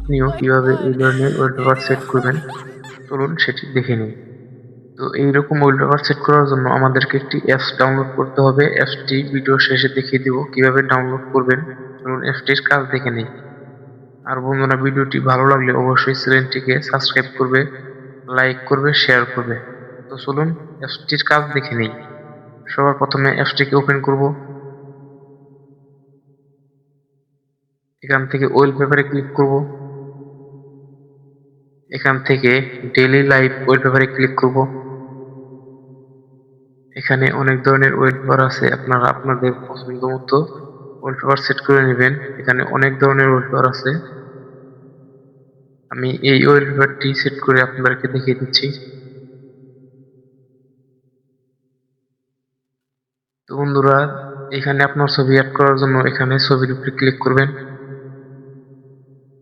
আপনিও কিভাবে এই ধরনের ওয়ালপেপার সেট করবেন চলুন সেটি দেখে নিন। তো এইরকম ওয়ালপেপার সেট করার জন্য আমাদেরকে একটি অ্যাপস ডাউনলোড করতে হবে। অ্যাপসটি ভিডিও শেষে দেখিয়ে দিব কিভাবে ডাউনলোড করবেন। চলুন অ্যাপসটির কাজ দেখে নিই। আর বন্ধুরা, ভিডিওটি ভালো লাগলে অবশ্যই চ্যানেলটিকে সাবস্ক্রাইব করবে, লাইক করবে, শেয়ার করবে। তো চলুন অ্যাপসটির কাজ দেখে নিই। সবার প্রথমে অ্যাপসটিকে ওপেন করব। এখান থেকে ওয়ালপেপারে ক্লিক করব। এখান থেকে ডেইলি লাইফ ওয়ালপেপারে ক্লিক করব। এখানে অনেক ধরনের ওয়ালপেপার আছে, আপনারা আপনাদের পছন্দ মতো ওয়ালপেপার সেট করে নেবেন। এখানে অনেক ধরনের ওয়ালপেপার আছে, আমি এই ওয়ালপেপারটি সেট করে আপনাদেরকে দেখিয়ে দিচ্ছি। তো বন্ধুরা, এখানে আপনার ছবি অ্যাড করার জন্য এখানে ছবির উপরে ক্লিক করবেন।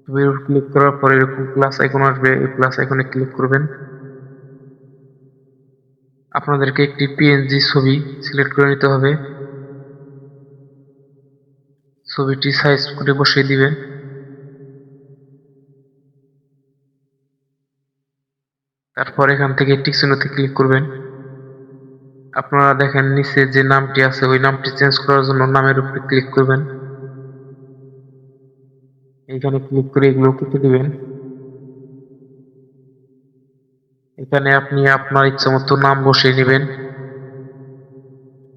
ছবির উপর ক্লিক করার পরে এরকম প্লাস আইকন আসবে, এই প্লাস আইকনে ক্লিক করবেন। আপনাদেরকে একটি পিএনজি ছবি সিলেক্ট করে নিতে হবে। ছবিটি সাইজ করে বসিয়ে দিবেন। তারপর এখান থেকে টিক চিহ্নতে ক্লিক করবেন। আপনারা দেখেন নিচে যে নামটি আছে ওই নামটি চেঞ্জ করার জন্য নামের উপরে ক্লিক করবেন। এইখানে ক্লিক করে এগুলো কেটে দিবেন। এখানে আপনি আপনার ইচ্ছা মতো নাম বসিয়ে নেবেন।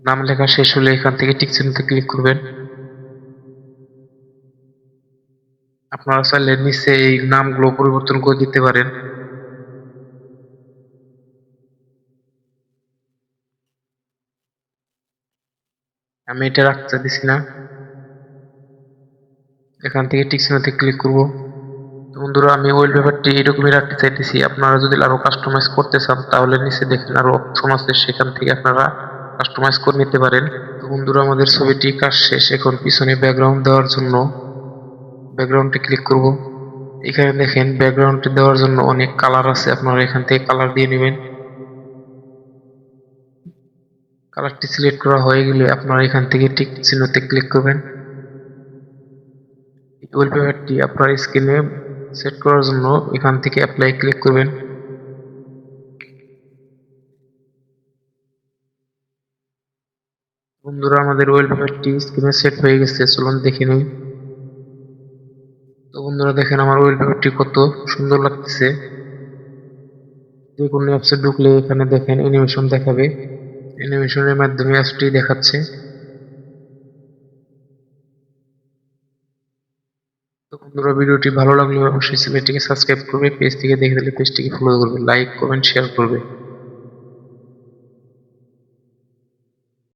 নাম লেখা শেষ হলে এখান থেকে টিক চিহ্নতে ক্লিক করবেন। আপনারা চাইলে নিচে এই নামগুলো পরিবর্তন করে দিতে পারেন। আমি এটা রাখতে চাইতেছি না। এখান থেকে টিক চিহ্নতে ক্লিক করব। তো বন্ধুরা, আমি ওয়ালপেপারটি এরকমই রাখতে চাইতেছি। আপনারা যদি আরো কাস্টমাইজ করতে চান তাহলে নিচে দেখেন আরো অপশন আছে, সেখান থেকে আপনারা কাস্টমাইজ করে নিতে পারেন। তো বন্ধুরা, আমাদের ছবিটি কাজ শেষ। এখন পিছনে ব্যাকগ্রাউন্ড দেওয়ার জন্য ব্যাকগ্রাউন্ডে ক্লিক করব। এখানে দেখেন ব্যাকগ্রাউন্ড দেওয়ার জন্য অনেক কালার আছে, আপনারা এখান থেকে কালার দিয়ে নেবেন। কালারটি সিলেক্ট করা হয়ে গেলে আপনারা এখান থেকে টিক চিহ্নতে ক্লিক করবেন। ওয়ালপেপারটি আপনার স্ক্রিনে সেট করার জন্য এখান থেকে অ্যাপ্লাই ক্লিক করবেন। বন্ধুরা, আমাদের ওয়ালপেপারটি স্ক্রিনে সেট হয়ে গেছে, চলুন দেখে নিই। তো বন্ধুরা দেখেন আমার ওয়ালপেপারটি কত সুন্দর লাগতেছে। যে কোনো অ্যাপসে ঢুকলে এখানে দেখেন অ্যানিমেশন দেখাবে, অ্যানিমেশনের মাধ্যমে অ্যাপসটি দেখাচ্ছে। তো বন্ধুরা, ভিডিওটি ভালো লাগলে অবশ্যই চ্যানেলটিকে সাবস্ক্রাইব করবে, পেজ থেকে দেখে দিলে পেজটিকে ফলো করবে, লাইক কমেন্ট শেয়ার করবে।